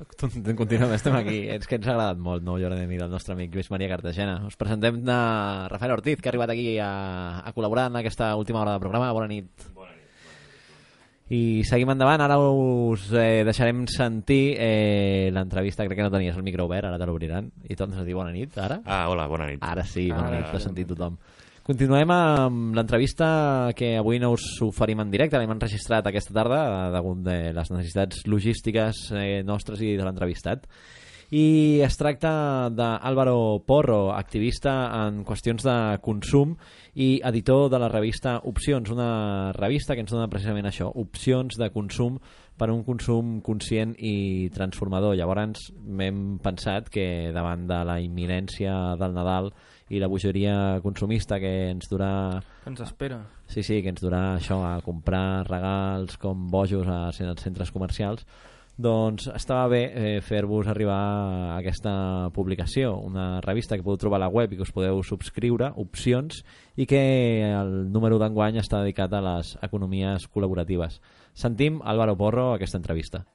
Continuem, estem aquí. És que ens ha agradat molt, no, Jordi, del nostre amic Lluís Maria Cartagena. Us presentem de Rafael Ortiz, que ha arribat aquí a col·laborar en aquesta última hora de programa. Bona nit. Bona nit. I seguim endavant. Ara us deixarem sentir l'entrevista. Crec que no tenies el micro obert, ara te l'obriran. I tornes a dir bona nit, ara? Hola, bona nit. Ara sí, bona nit, t'ha sentit tothom. Continuem amb l'entrevista que avui no us oferim en directe, l'hem enregistrat aquesta tarda degut de les necessitats logístiques nostres i de l'entrevistat. I es tracta d'Álvaro Porro, activista en qüestions de consum i editor de la revista Opcions, una revista que ens dona precisament això, opcions de consum per un consum conscient i transformador. Llavors m'hem pensat que davant de la imminència del Nadal i la bogeria consumista que ens durà... Ens espera. Sí, que ens durà això, a comprar regals com bojos als centres comercials, doncs estava bé fer-vos arribar aquesta publicació, una revista que podeu trobar a la web i que us podeu subscriure, Opcions, i que el número d'enguany està dedicat a les economies col·laboratives. Sentim Álvaro Porro aquesta entrevista.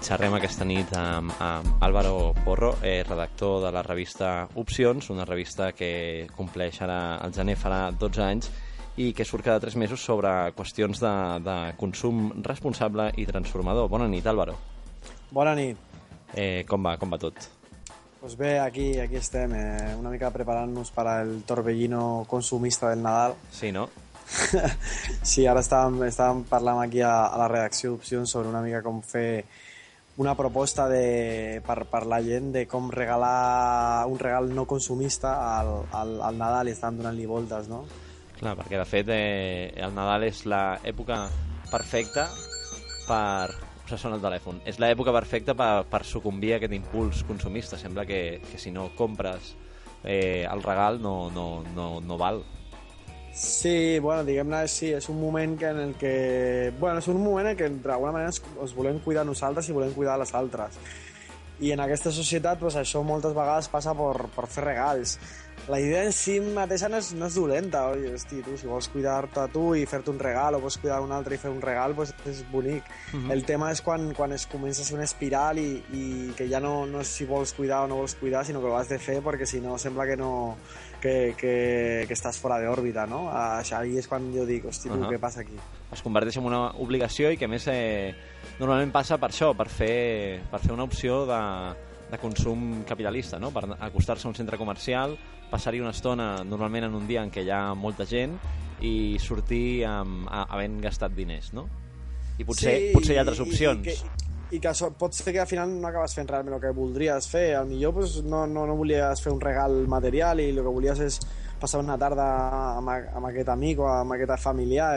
Xerrem aquesta nit amb Álvaro Porro, redactor de la revista Opcions, una revista que compleix ara, al gener farà 12 anys, i que surt cada 3 mesos sobre qüestions de consum responsable i transformador. Bona nit, Álvaro. Bona nit. Com va tot? Pues bé, aquí estem, una mica preparant-nos per al torbellino consumista del Nadal. Sí, no? Sí, ara estàvem parlant aquí a la redacció d'Opcions sobre una mica com fer una proposta per la gent de com regalar un regal no consumista al Nadal, i estan donant-li voltes, no? Clar, perquè de fet el Nadal és l'època perfecta per... Us sona el telèfon. És l'època perfecta per sucumbir a aquest impuls consumista. Sembla que si no compres el regal no val. Sí, bueno, diguem-ne, sí, és un moment en el que d'alguna manera ens volem cuidar nosaltres i volem cuidar les altres. I en aquesta societat pues, això moltes vegades passa per fer regals. La idea en si mateixa no és dolenta. Oi? Hosti, tu, si vols cuidar-te a tu i fer-te un regal, o vols cuidar un altre i fer un regal, pues, és bonic. El tema és quan es comença a ser una espiral i que ja no és si vols cuidar o no vols cuidar, sinó que ho has de fer perquè si no sembla que no... Que estàs fora d'òrbita, no? Ahí és quan jo dic, hosti, tu, què passa aquí? Es converteix en una obligació i que a més normalment passa per això, per fer una opció de consum capitalista, no? Per acostar-se a un centre comercial, passar-hi una estona normalment en un dia en què hi ha molta gent i sortir havent gastat diners, no? I potser hi ha altres opcions. I que pot ser que al final no acabes fent realment el que voldries fer. Al millor pues, no volies fer un regal material i el que volies és passar una tarda amb aquest amic o amb aquest familiar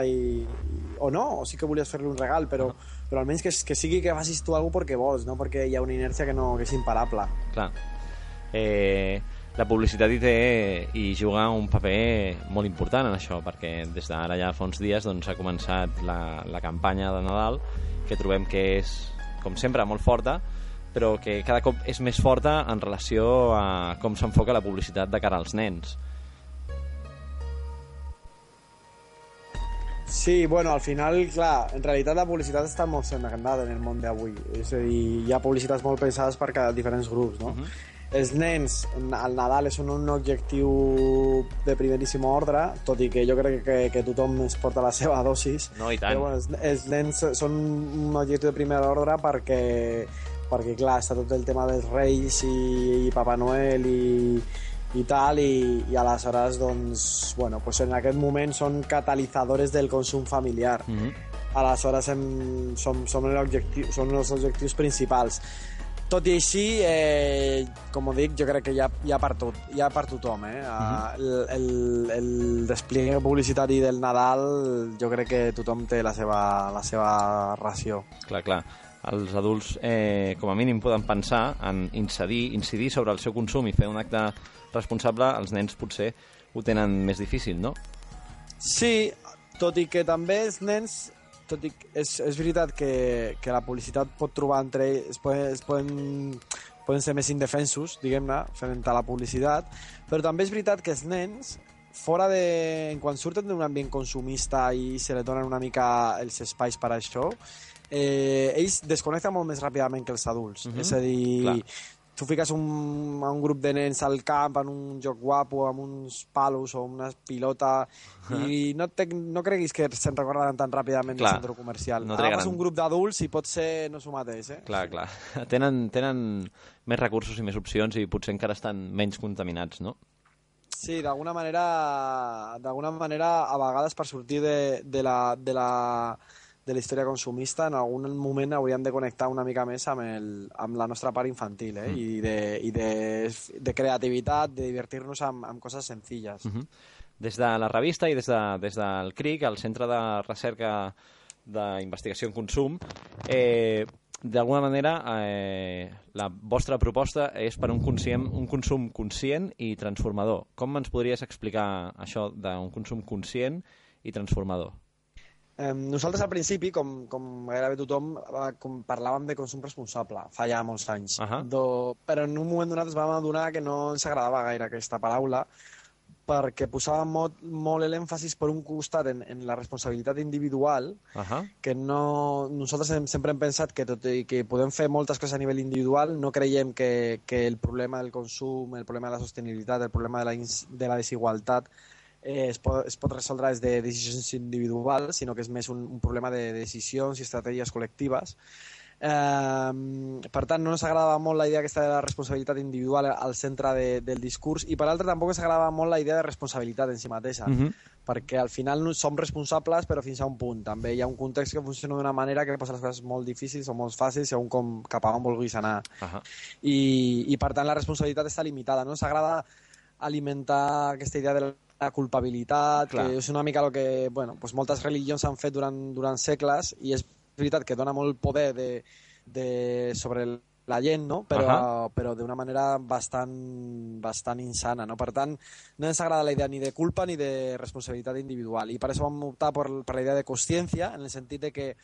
o no, o sí que volies fer-li un regal, però almenys que sigui que facis tu alguna cosa perquè vols, no perquè hi ha una inèrcia que és imparable. Clar. La publicitat hi juga un paper molt important en això, perquè des d'ara ja fa uns dies doncs, ha començat la campanya de Nadal, que trobem que és, com sempre, molt forta, però que cada cop és més forta en relació a com s'enfoca la publicitat de cara als nens. Sí, bueno, al final, clar, en realitat la publicitat està molt segmentada en el món d'avui. És a dir, hi ha publicitats molt pensades per a diferents grups, no? Els nens, al Nadal, són un objectiu de primeríssim ordre, tot i que jo crec que tothom es porta la seva dosis. No, i tant. Però, bueno, els nens són un objectiu de primer ordre perquè, clar, està tot el tema dels Reis i Papa Noel i tal, i aleshores, doncs, bueno, pues en aquest moment són catalitzadors del consum familiar. Aleshores són els objectius principals. Tot i així, com ho dic, jo crec que hi ha per tot, hi ha per tothom. El despliegue publicitari del Nadal, jo crec que tothom té la seva ració. Clar. Els adults, com a mínim, poden pensar en incidir sobre el seu consum i fer un acte responsable. Els nens potser ho tenen més difícil, no? Sí, tot i que també els nens... És veritat que la publicitat pot trobar entre ells, poden ser més indefensos, diguem-ne, fent la publicitat, però també és veritat que els nens, quan surten d'un ambient consumista i se li donen una mica els espais per a això, ells desconnecten molt més ràpidament que els adults. És a dir, clar, tu fiques un grup de nens al camp en un joc guapo amb uns palos o una pilota i no creguis que se'n recordaran tan ràpidament del centre comercial. Agafes un grup d'adults i pot ser no s'ho mateix. Clar. Tenen més recursos i més opcions i potser encara estan menys contaminats, no? Sí, d'alguna manera, a vegades per sortir de la història consumista, en algun moment hauríem de connectar una mica més amb la nostra part infantil, i de creativitat, de divertir-nos amb coses senzilles. Des de la revista i des del CRIC, el Centre de Recerca d'Investigació en Consum, d'alguna manera la vostra proposta és per un consum conscient i transformador. Com ens podries explicar això d'un consum conscient i transformador? Nosaltres al principi, com gairebé tothom, parlàvem de consum responsable fa ja molts anys, però en un moment donat ens vam adonar que no ens agradava gaire aquesta paraula, perquè posava molt l'èmfasis per un costat en la responsabilitat individual, que nosaltres sempre hem pensat que tot i que podem fer moltes coses a nivell individual, no creiem que el problema del consum, el problema de la sostenibilitat, el problema de la desigualtat es pot resoldre des de decisions individuals, sinó que és més un problema de decisions i estratègies col·lectives. Per tant, no ens agradava molt la idea aquesta de la responsabilitat individual al centre del discurs, i per l'altre tampoc ens agradava molt la idea de responsabilitat en si mateixa, perquè al final som responsables però fins a un punt. També hi ha un context que funciona d'una manera que posa les coses molt difícils o molt fàcils segons cap a on vulguis anar. I per tant la responsabilitat està limitada. No ens agrada alimentar aquesta idea de la culpabilitat, que és una mica el que moltes religions han fet durant segles, i és veritat que dona molt poder sobre la gent, no? Però d'una manera bastant insana, no? Per tant, no ens agrada la idea ni de culpa ni de responsabilitat individual, i per això vam optar per la idea de consciència, en el sentit de que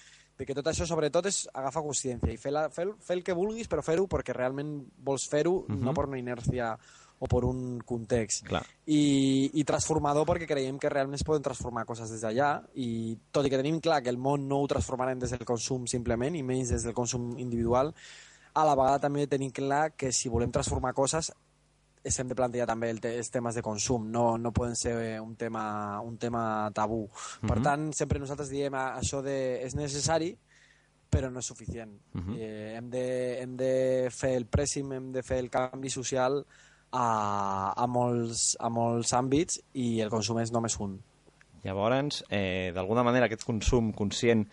tot això sobretot és agafar consciència i fer el que vulguis, però fer-ho perquè realment vols fer-ho, no per una inèrcia o per un context. I transformador perquè creiem que realment es poden transformar coses des d'allà, i tot i que tenim clar que el món no ho transformarem des del consum simplement, i menys des del consum individual, a la vegada també tenim clar que si volem transformar coses hem de plantejar també els temes de consum, no poden ser un tema tabú. Per tant, sempre nosaltres diem això és necessari, però no és suficient. Hem de fer el pressing, hem de fer el canvi social a molts àmbits, i el consum és només un. Llavors, d'alguna manera, aquest consum conscient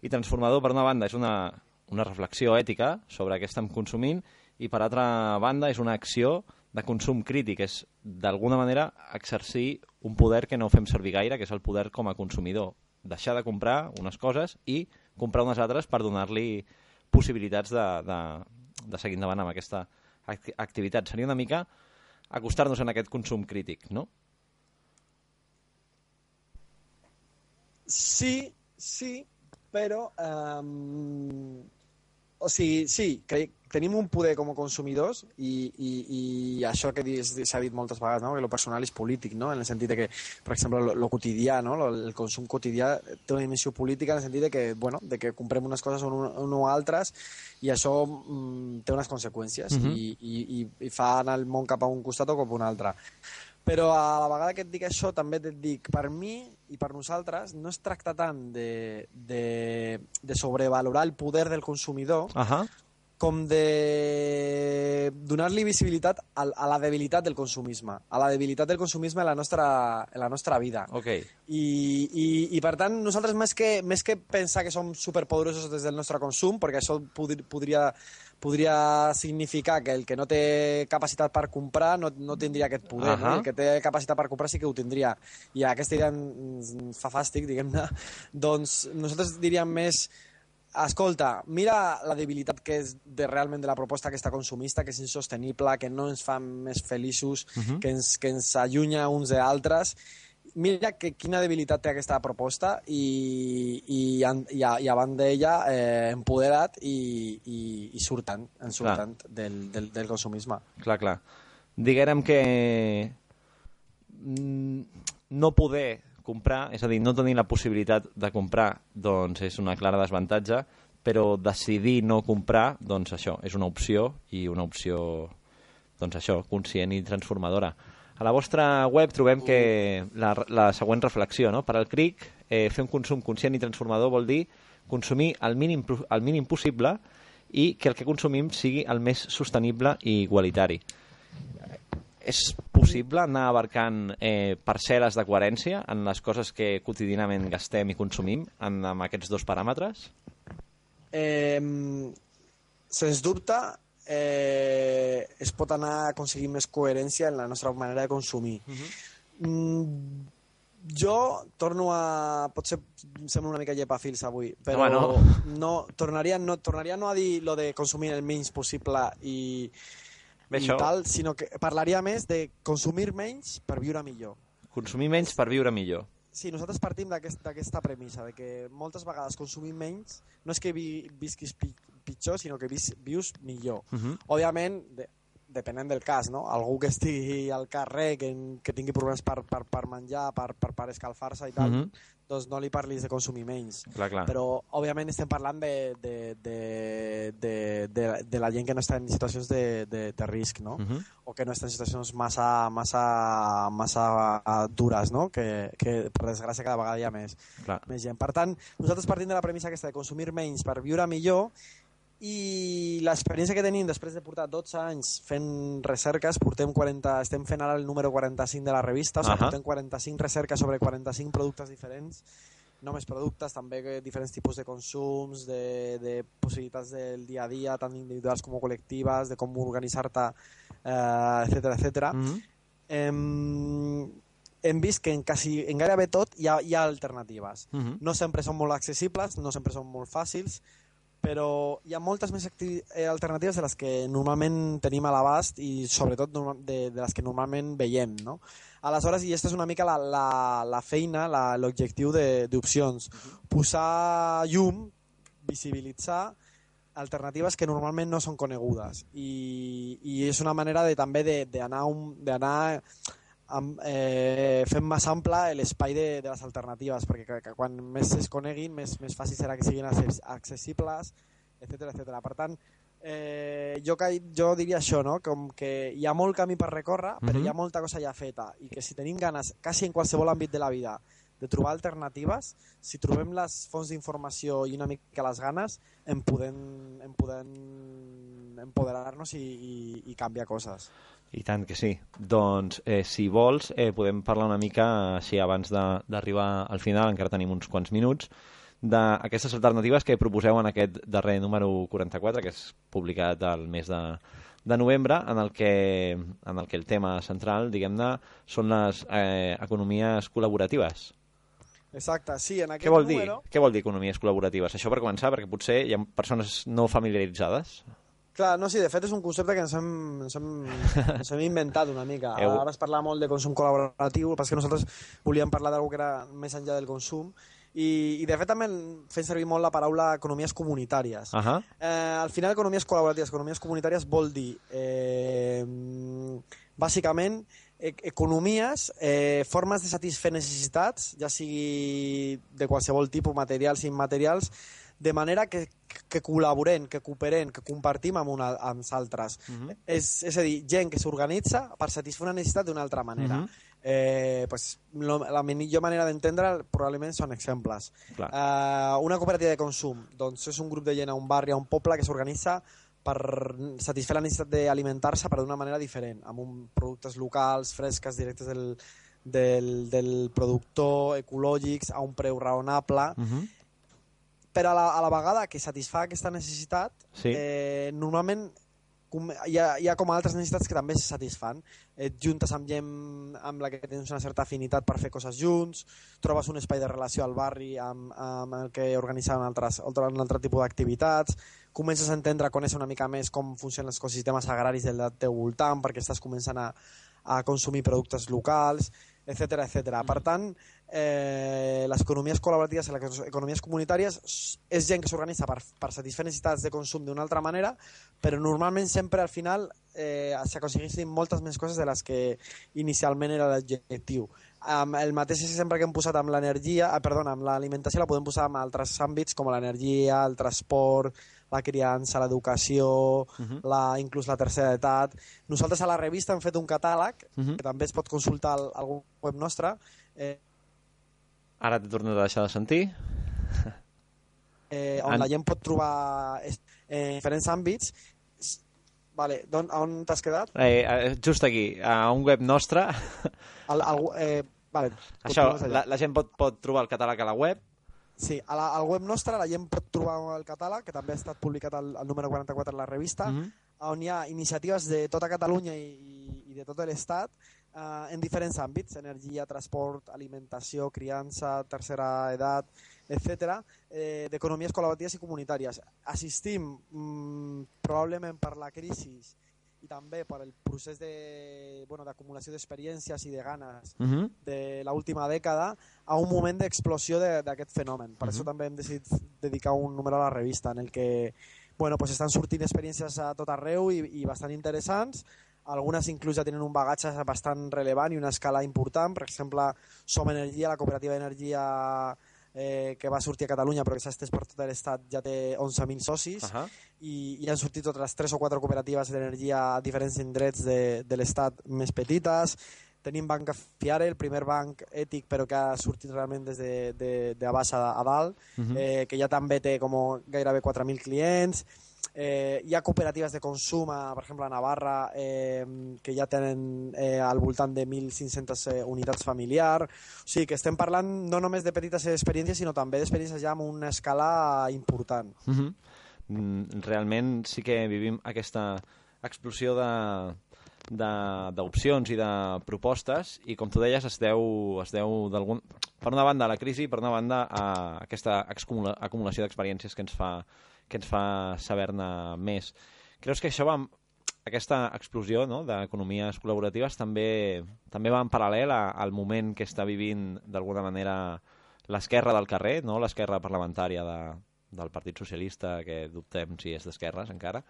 i transformador, per una banda, és una reflexió ètica sobre què estem consumint, i per altra banda és una acció de consum crític, és d'alguna manera exercir un poder que no fem servir gaire, que és el poder com a consumidor. Deixar de comprar unes coses i comprar unes altres per donar-li possibilitats de seguir endavant amb aquesta activitat. Seria una mica acostar-nos en aquest consum crític, no? Sí, però o sigui, sí, tenim un poder com a consumidors, i això que s'ha dit moltes vegades, no? Que lo personal és polític, no? En el sentit de que, per exemple, lo quotidià, no? El consum quotidià té una dimensió política, en el sentit de que comprem unes coses o altres, i això té unes conseqüències, i fa anar el món cap a un costat o cap a un altre. Però a la vegada que et dic això, també et dic, per mi i per nosaltres no es tracta tant de sobrevalorar el poder del consumidor com de donar-li visibilitat a la debilitat del consumisme, a la debilitat del consumisme en la nostra vida. I per tant, nosaltres més que pensar que som superpoderosos des del nostre consum, perquè això podria podria significar que el que no té capacitat per comprar no tindria aquest poder, no? El que té capacitat per comprar sí que ho tindria. I aquesta idea ens fa fàstic, diguem-ne. Doncs nosaltres diríem més, escolta, mira la debilitat que és realment de la proposta aquesta consumista, que és insostenible, que no ens fa més feliços, que ens allunya uns d'altres. Mira quina debilitat té aquesta proposta i abans d'ella empodera't i surten del consumisme. Clar. Diguérem que no poder comprar, és a dir, no tenir la possibilitat de comprar, doncs és una clara desavantatge, però decidir no comprar, doncs això, és una opció i una opció, doncs això, conscient i transformadora. A la vostra web trobem que la següent reflexió, no? Per al CRIC, fer un consum conscient i transformador vol dir consumir el mínim possible i que el que consumim sigui el més sostenible i igualitari. És possible anar abarcant parcel·les de coherència en les coses que quotidianament gastem i consumim amb aquests dos paràmetres? Sens dubte, es pot anar a aconseguir més coherència en la nostra manera de consumir. Jo torno a... Potser em sembla una mica llepafils avui, però tornaria no a dir lo de consumir el menys possible i tal, sinó que parlaria més de consumir menys per viure millor. Consumir menys per viure millor. Sí, nosaltres partim d'aquesta premissa, de que moltes vegades consumim menys no és que visquis pitjor, sinó que vius millor. Òbviament, depenent del cas, no? Algú que estigui al carrer, que tingui problemes per menjar, per escalfar-se i tal, doncs no li parlis de consumir menys. Clar. Però, òbviament, estem parlant de la gent que no està en situacions de risc, no? O que no està en situacions massa dures, no? Que per desgràcia cada vegada hi ha més gent. Per tant, nosaltres partim de la premissa aquesta de consumir menys per viure millor, i l'experiència que tenim després de portar 12 anys fent recerques, estem fent ara el número 45 de la revista, o sigui, portem 45 recerques sobre 45 productes diferents, no més productes, també diferents tipus de consums, de possibilitats del dia a dia, tant individuals com col·lectives, de com organitzar-te, etcètera. Hem vist que en gairebé tot hi ha alternatives. No sempre són molt accessibles, no sempre són molt fàcils, però hi ha moltes més alternatives de les que normalment tenim a l'abast i sobretot de les que normalment veiem, no? Aleshores, i aquesta és una mica la feina, l'objectiu d'opcions. Posar llum, visibilitzar alternatives que normalment no són conegudes i és una manera també d'anar fem més ample l'espai de les alternatives, perquè quan més es coneguin, més fàcil serà que siguin accessibles, etcètera. Per tant, jo diria això, no? Com que hi ha molt camí per recórrer, però hi ha molta cosa ja feta, i que si tenim ganes, quasi en qualsevol àmbit de la vida, de trobar alternatives, si trobem les fonts d'informació i una mica les ganes, en podem empoderar-nos i canviar coses. I tant que sí. Doncs, si vols, podem parlar una mica, així abans d'arribar al final, encara tenim uns quants minuts, d'aquestes alternatives que proposeu en aquest darrer número 44, que és publicat al mes de novembre, en el que el tema central, diguem-ne, són les economies col·laboratives. Exacte, sí, en aquest número... Què vol dir economies col·laboratives? Això per començar, perquè potser hi ha persones no familiaritzades. Clar, no, sí, de fet és un concepte que ens hem inventat una mica. Ara es parla molt de consum col·laboratiu, però és que nosaltres volíem parlar d'alguna que era més enllà del consum, i de fet també fem servir molt la paraula economies comunitàries. Al final, economies comunitàries vol dir, bàsicament, economies, formes de satisfer necessitats, ja sigui de qualsevol tipus, materials i immaterials, de manera que col·laborem, que cooperem, que compartim amb els altres. És a dir, gent que s'organitza per satisfer una necessitat d'una altra manera. La millor manera d'entendre probablement són exemples. Una cooperativa de consum, doncs és un grup de gent a un barri, a un poble, que s'organitza per satisfer la necessitat d'alimentar-se però d'una manera diferent, amb productes locals, fresques, directes del productor, ecològics, a un preu raonable. però a la vegada que satisfà aquesta necessitat, Sí. Normalment hi ha com altres necessitats que també se satisfan. Et juntes amb gent amb la que tens una certa afinitat per fer coses junts, trobes un espai de relació al barri amb el que organitzen un altre tipus d'activitats, comences a entendre, a conèixer una mica més com funcionen els ecosistemes agraris del teu voltant, perquè estàs començant a consumir productes locals, etc etc. Per tant, les economies col·laboratives i les economies comunitàries és gent que s'organitza per satisfer necessitats de consum d'una altra manera, però normalment sempre al final s'aconsegueixen moltes més coses de les que inicialment era l'objectiu. El mateix exemple que hem posat amb l'energia, amb l'alimentació, la podem posar en altres àmbits com l'energia, el transport, la criança, l'educació, inclús la tercera edat. Nosaltres a la revista hem fet un catàleg que també es pot consultar al web nostre. Ara t'he tornat a deixar de sentir. On la gent pot trobar diferents àmbits. Vale, on t'has quedat? Just aquí, a un web nostre. Vale, això, la gent pot trobar el catàleg a la web. Sí, al web nostre la gent pot trobar el catàleg, que també ha estat publicat al número 44 de la revista, on hi ha iniciatives de tota Catalunya i de tot l'Estat en diferents àmbits: energia, transport, alimentació, criança, tercera edat, etc., d'economies col·laboratives i comunitàries. Assistim, probablement per la crisi i també per el procés d'acumulació d'experiències i de ganes de l'última dècada, a un moment d'explosió d'aquest fenomen. Per això també hem decidit dedicar un número a la revista en el que estan sortint experiències a tot arreu i bastant interessants. Algunes inclús ja tenen un bagatge bastant rellevant i una escala important. Per exemple, Som Energia, la cooperativa d'energia que va sortir a Catalunya però que s'ha estès per tot l'Estat, ja té 11.000 socis i han sortit totes 3 o 4 cooperatives d'energia a diferents indrets de l'Estat més petites. Tenim Banca Fiare, el primer banc ètic però que ha sortit realment des de baix a dalt, que ja també té gairebé 4.000 clients. Hi ha cooperatives de consum, per exemple a Navarra, que ja tenen al voltant de 1.500 unitats familiars. O sigui que estem parlant no només de petites experiències, sinó també d'experiències ja amb una escala important. Realment sí que vivim aquesta explosió d'opcions i de propostes, i com tu deies es deu per una banda a la crisi, per una banda a aquesta acumulació d'experiències que ens fa saber-ne més. Creus que aquesta explosió d'economies col·laboratives també va en paral·lel al moment que està vivint d'alguna manera l'esquerra del carrer, no l'esquerra parlamentària del Partit Socialista, que dubtem si és d'esquerres encara,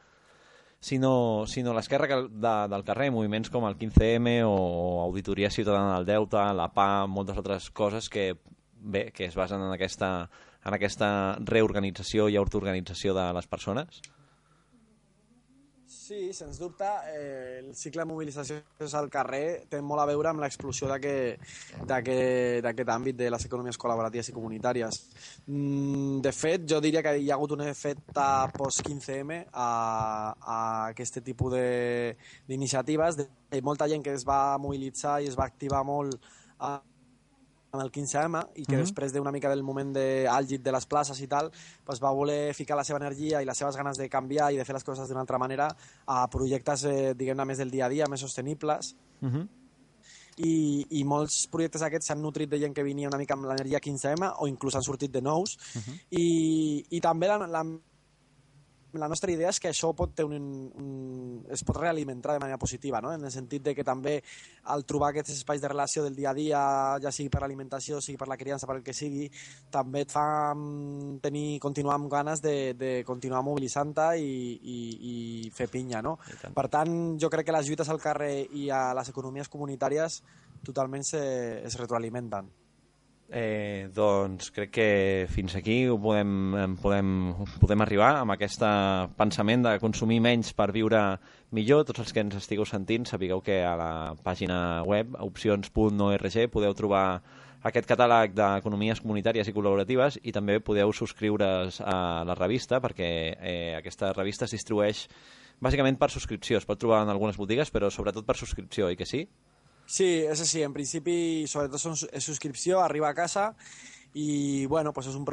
sinó l'esquerra del carrer, moviments com el 15M o Auditoria Ciutadana del Deute, la PA, moltes altres coses que es basen en aquesta reorganització i autoorganització de les persones? Sí, sens dubte, el cicle de mobilitzacions al carrer té molt a veure amb l'explosió d'aquest àmbit de les economies col·laboratives i comunitàries. De fet, jo diria que hi ha hagut un efecte post-15M a aquest tipus d'iniciatives, de molta gent que es va mobilitzar i es va activar molt amb el 15M i que després d'una mica del moment àlgid de les places i tal, va voler ficar la seva energia i les seves ganes de canviar i de fer les coses d'una altra manera a projectes, diguem-ne, més del dia a dia, més sostenibles. I molts projectes aquests s'han nutrit de gent que venia una mica amb l'energia 15M o inclús han sortit de nous. I també la nostra idea és que això es pot realimentar de manera positiva, no? En el sentit de que també al trobar aquests espais de relació del dia a dia, ja sigui per l'alimentació, sigui per la criança, per el que sigui, també et fa continuar amb ganes de continuar mobilitzant-te i fer pinya, no? Per tant, jo crec que les lluites al carrer i a les economies comunitàries totalment es retroalimenten. Doncs crec que fins aquí podem arribar amb aquest pensament de consumir menys per viure millor. Tots els que ens estigueu sentint sapigueu que a la pàgina web opcions.org podeu trobar aquest catàleg d'economies comunitàries i col·laboratives i també podeu subscriure's a la revista, perquè aquesta revista es distribueix bàsicament per subscripció. Es pot trobar en algunes botigues, però sobretot per subscripció, oi que sí? Sí, és així. En principi, sobretot és subscripció, arriba a casa i bueno, doncs és un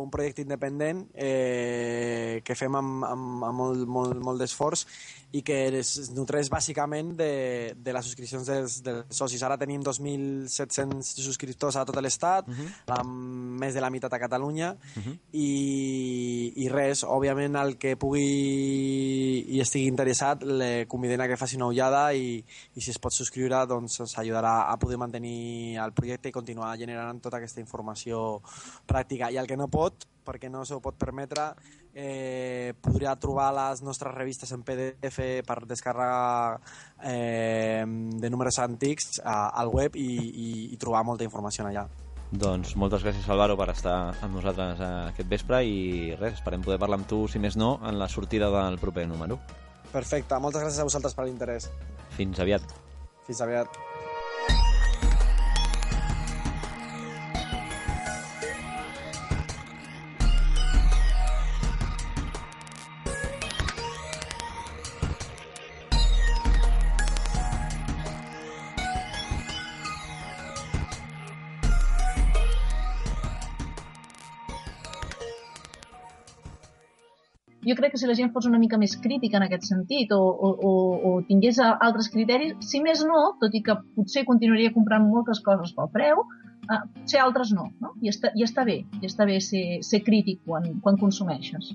projecte independent que fem amb molt d'esforç i que es nutreix bàsicament de les subscripcions dels socis. Ara tenim 2.700 subscriptors a tot l'estat, amb més de la meitat a Catalunya, i res, òbviament el que pugui i estigui interessat le convidem a que faci una ullada i si es pot subscriure doncs ens ajudarà a poder mantenir el projecte i continuar generant tota aquesta informació pràctica. I el que no pot, perquè no s'ho pot permetre, podria trobar les nostres revistes en PDF per descàrrega de números antics al web i trobar molta informació allà. Doncs moltes gràcies, Álvaro, per estar amb nosaltres aquest vespre i res, esperem poder parlar amb tu, si més no, en la sortida del proper número. Perfecte, moltes gràcies a vosaltres per l'interès. Fins aviat. Fins aviat. Jo crec que si la gent fos una mica més crítica en aquest sentit o tingués altres criteris, si més no, tot i que potser continuaria comprant moltes coses pel preu, potser altres no? I està bé ser crític quan consumeixes.